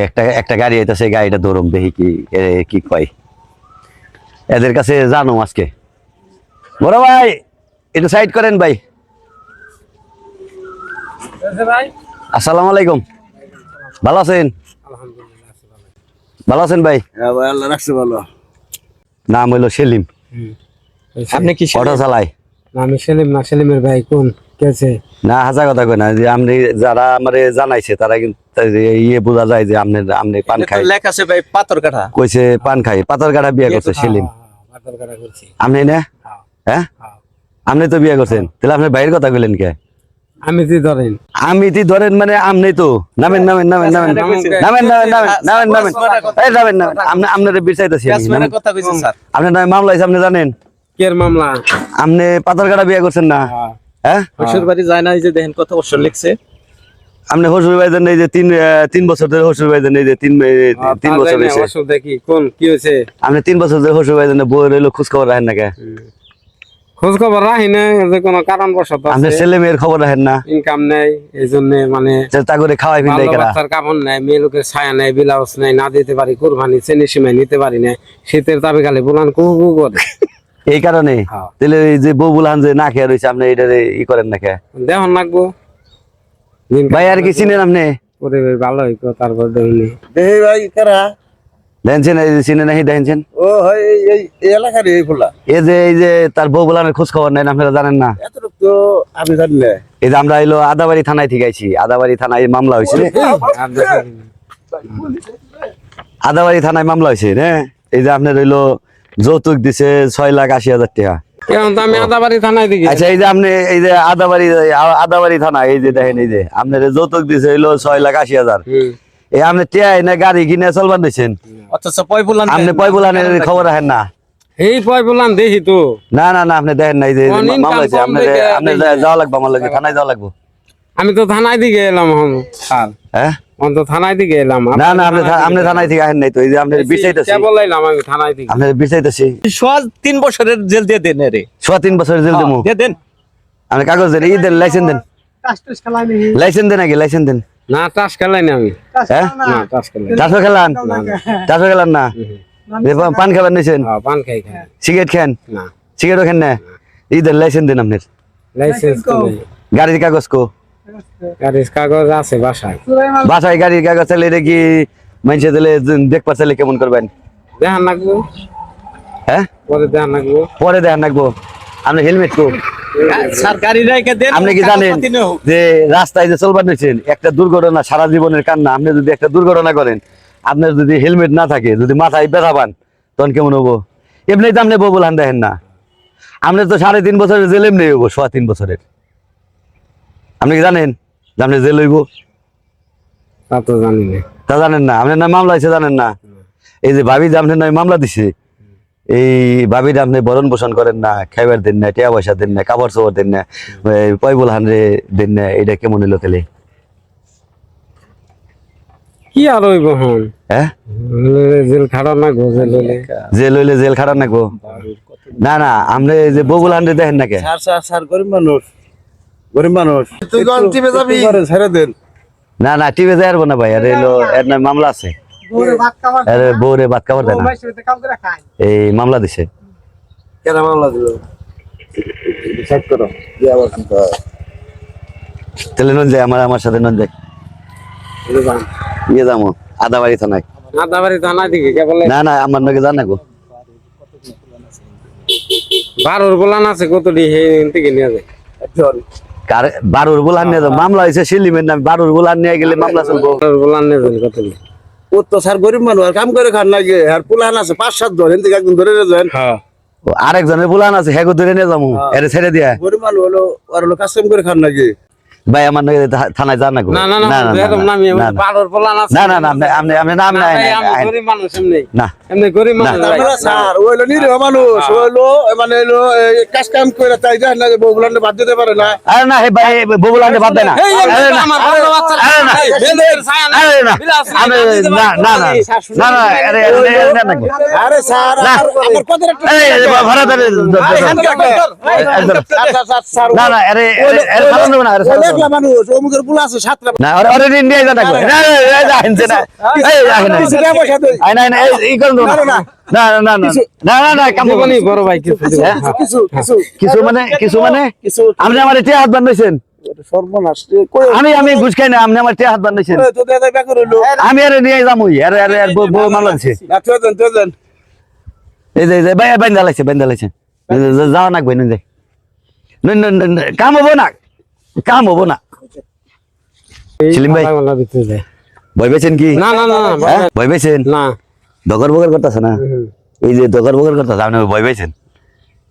একটা একটা গাড়ি আইতাছে, গাড়িটা ধরুম দেখি কি কয়। এদের কাছে জানো আজকে। বড় ভাই একটু সাইড করেন ভাই। আসসালামু আলাইকুম, ভালো আছেন? ভালো আছেন ভাই? আল্লাহ রাখছে ভালো। নাম হইলো সেলিম। আপনি কি অটো চালাই? আমি সেলিম না, সেলিমের ভাই কোন কেছে? না হাজা কথা কই না, যে আপনি যারা আমারে জানাইছে তারা কিন্তু ইয়ে বোঝা যায় যে আপনি পান খাই। লেখা আছে ভাই পাথর কাটা। কইছে পান খাই, পাতার কাটা বিয়ে করছে সেলিম। পাথর কাটা করছি। আপনি না? হ্যাঁ, আপনি তো বিয়ে করছেন, তাহলে আপনি বাইরের কথা কইলেন কে? আমি তুই ধরেন, আমি তুই ধরেন মানে আপনি তো নামেন নামেন নামেন নামেন নামেন নামেন নামেন নামেন নামেন এই নামেন নামেন আপনাদের বিচাইতেছি কথা কইছেন স্যার। আপনার নামে মামলা হয়েছে, আপনি জানেন? কের মামলা? আপনি পাতার কাটা বিয়ে করছেন না? হ্যাঁ, শ্বশুর বাড়ি যায় না, এই যে দেখেন কত বছর লিখছে। আপনি হসুর ভাইজান এই যে তিন বছর ধরে হসুর ভাইজান এই যে তিন বছর হয়েছে। অসুবিধা কি? কোন কি হয়েছে? আপনি 3 বছর ধরে হসুর ভাইজান বই রইলো, খোঁজ খবর রাখেন না কে? খোঁজ খবর রাখি না, যে কোনো কারণ বশত আপনি ছেলে মেয়ের খবর রাখেন না? ইনকাম নেই, এই জন্য মানে তা করে খাওয়াই ফিন দেয় কারা? কাপড় নেই, মেয়ে লোকের ছায়া নেই, ব্লাউজ নেই, না দিতে পারি কোরবানি, চেনি সিমাই নিতে পারি না, শীতের দাবি খালি বুলান কুকু করে। এই কারণে তাহলে এই যে বউ বুলান যে না খেয়ে রয়েছে, আপনি এটা ই করেন না কে? দেখুন লাগবো ভাই আর কি চিনেন আপনি? পরিবেশ ভালো হইতো, তারপর দেখুন দেহি ভাই কারা? দেখছেন এই যে চিনে নাকি দেখছেন? ও হয় এই এলাকার এই ফুলা। এই যে তার বউ বুলানের খোঁজ খবর নেন, আপনারা জানেন না? এতটুক তো আমি জানি না। এই যে আমরা এলো আদাবাড়ি থানায় থেকে আইছি, আদাবাড়ি থানায় মামলা হয়েছে। আদাবাড়ি থানায় মামলা হয়েছে রে। এই যে আপনার হইলো যৌতুক দিছে 6,80,000 টাকা। এখন তো আমি আদাবাড়ি থানায় দিকে। আচ্ছা, এই যে আপনি এই যে আদাবাড়ি থানা, এই যে দেখেন এই যে আপনার যৌতুক দিছে হইলো 6,80,000। এই আপনি টিয়াই না গাড়ি কিনে চলবার দিচ্ছেন, অথচ পয় বললাম আপনি পয় বুলানের খবর রাখেন না? এই পয় বললাম দেখি তো। না না না, আপনি দেখেন না, এই যে অনেক মামলা হয়েছে, কম দেখে আপনি যাওয়া লাগবে, আমার লাগে থানায় যাওয়া লাগবে। আমি তো থানায় দিকে এলাম এখন স্যার, হ্যাঁ তো থানায় দিকে এলাম। না না, আপনি থানায় থেকে আহেন নাই তো, এই যে আপনার বিচাইতেছি, কেবল এলাম আমি থানায় দিকে। আপনার বিচাইতেছি। 3 বছরের জেল দিয়ে দেন রে। 3 বছরের জেল দেবো? দিয়ে দেন। আপনি কাগজ দেন, দেন, লাইসেন্স দেন, লাইসেন্স দেন আগে, লাইসেন্স দেন। না টাস খেলাই না আমি। হ্যাঁ, না টাস খেলাই। চাষও খেলান? চাষও খেলান না? পান খাবার নিয়েছেন? পান খাই খাই। সিগারেট খান? না সিগারেটও খান না? দেন, লাইসেন্স দেন আপনার। লাইসেন্স তো নেই। গাড়ির কাগজ কো? গাড়ির কাগজ আছে বাসায়। বাসায় গাড়ির কাগজ চাইলে এটা কি মানুষে দিলে দেখবার চাইলে কেমন করবেন? দেখান লাগবো। হ্যাঁ, পরে দেখান লাগবো। পরে দেখান লাগবো। আপনি হেলমেট কো? সরকারি রাইকে দেন। আপনি কি জানেন যে রাস্তায় যে চলবার নিয়েছেন একটা দুর্ঘটনা সারা জীবনের কান্না? আপনি যদি একটা দুর্ঘটনা করেন, আপনার যদি হেলমেট না থাকে, যদি মাথায় ব্যথা পান, তখন কেমন হবো? এমনি তো আপনি বউ বলান দেখেন না, আপনি তো 3.5 বছরের জেল এমনি হইব, 3.5 বছরের। আপনি কি জানেন যে আপনি জেল হইব? তা তো জানি না। তা জানেন না? আপনার নাম মামলা হয়েছে জানেন না? এই যে ভাবি যে আপনার নামে মামলা দিছে, এই ভাবিটা আপনি বরণ পোষণ করেন না, খাইবার দেন না, টাকা পয়সা দেন না, কাপড় চোপড় দেন না, পয়বুল হানরে দেন না, এটা কেমন হইলো তাহলে? কি আর হইব হন? হ্যাঁ, জেল খাড়া না গো, জেল হইলে। জেল হইলে জেল খারাপ না গো? না না, আপনি যে বগুল হানরে দেখেন না কে? স্যার গরিব মানুষ, গরিব মানুষ। তুই কোন টিপে যাবি? ছেড়ে দেন। না না, টিভি যাইব না ভাই, আরে এলো এর নামে মামলা আছে। আরে বউরে ভাত খাবার দেয় না, এই মামলা দিছে। কেন মামলা দিল? চেক করো। দিয়ে আবার কিন্তু তাহলে নন যায়, আমার সাথে নন যায়, ইয়ে যাবো আদাবাড়ি থানায়। আদাবাড়ি থানায় দিকে কে বলে? না না, আমার নকে জান না গো। 12 বলান আছে কতটি থেকে নিয়ে যায়। কার 12 বুলান নিয়ে যাও? মামলা হয়েছে সেলিমের নামে, 12 বুলান নিয়ে গেলে মামলা চলবো? 12 বলান নিয়ে যায় কতটি? ও তো স্যার গরিব মানুষ, আর কাম করে খান নাকি? আর পুলান আছে 5-7 জন, এদিকে একদম ধরে যান। হ্যাঁ, আরেকজনের বুলান আছে, হেগো ধরে নিয়ে যাবো, এরে ছেড়ে দিয়া। গরিব মানুষ হলো আর হলো কাজ কাম করে খান নাকি? ভাই আমার নকে থানায় যান না গো। না না না, এরকম নামি 12 বলান আছে। না না না, আপনি নাম নাই। আমি গরিব মানুষ এমনি। না এমনি গরিব মানুষ ভাই। আমরা স্যার ওইলো নিরীহ মানুষ, ওইলো মানে হলো কাজ কাম করে তাই জান না যে বউগুলানে বাদ দিতে পারে না। আরে না, হে ভাই বগুলানে বাদ দেয় না। এই আরে না, আমার বড় বাচ্চা। আরে না, এই বেলের ছায়া না। আরে না, বিলাস আমি না না না না না, আরে না গো। আরে স্যার আমার কত এই ভাড়া দেবে। না না, আরে আরে সালাম দেব না, আরে সালাম পাগলা মানুষ অমুকের বুলা আছে সাতটা না ওরে নিয়ে যা ডাকবে না আনছে না এই আহে না কিছু টাকা পয়সা দেই। আই না এই কোন না না না না কাম জীবনই বড় ভাই কিছু দিব। হ্যাঁ? কিছু কিছু কিছু মানে কিছু আপনি আমার টিয়া হাত বান্ধাইছেন সর্বনাশ কই আমি ঘুষ খাই না আপনি আমার টিয়া হাত বান্ধাইছেন তো দাদা ব্যাক হইলো আমি আরে নিয়ে যাবো আরে বউ মামলা দিছে না তুই এই যে ভাই বাইন্দা লাইছে যাওয়া না বইন যাই কাম হবো না সেলিম ভাই বাংলা দিতে যায়। ভয় পেয়েছেন কি না না না না, হ্যাঁ? ভয় পেয়েছেন না দগর বগর করতেছে না এই যে দগর বগর করতেছে আপনি ভয় পেয়েছেন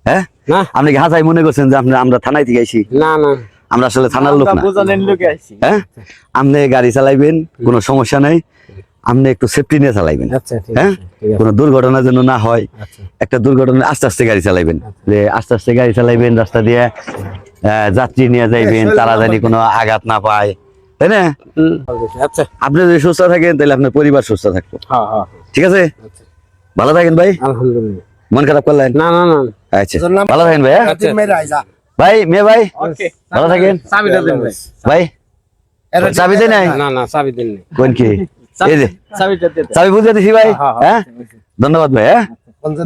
হ্যাঁ না আপনি কি হাসাই মনে করছেন যে আমরা থানায় থেকে আইছি না না আমরা আসলে থানার লোক না হ্যাঁ আপনি গাড়ি চালাইবেন কোনো সমস্যা নাই আপনি একটু সেফটি নিয়ে চালাইবেন আচ্ছা ঠিক হ্যাঁ আছে ঠিক আছে কোনো দুর্ঘটনা যেন না হয় আচ্ছা একটা দুর্ঘটনা আস্তে আস্তে গাড়ি চালাইবেন যে আস্তে আস্তে গাড়ি চালাইবেন রাস্তা দিয়ে যাত্রী নিয়ে যাইবেন তারা জানি কোনো আঘাত না পায় তাই না আচ্ছা আপনি যদি সুস্থ থাকেন তাহলে আপনার পরিবার সুস্থ থাকবো হ্যাঁ হ্যাঁ ঠিক আছে ভালো থাকেন ভাই আলহামদুলিল্লাহ মন খারাপ করলেন না না না আচ্ছা ভালো থাকেন ভাই হ্যাঁ? আচ্ছা মেরে আইজা ভাই মেয়ে ভাই ভালো থাকেন চাবিটা দেন ভাই ভাই চাবি দেয় নাই না না চাবি দেন না কোন কি এই যে চাবি বুঝে দিছি ভাই হ্যাঁ ধন্যবাদ ভাই হ্যাঁ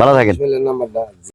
ভালো থাকেন নাম্বারটা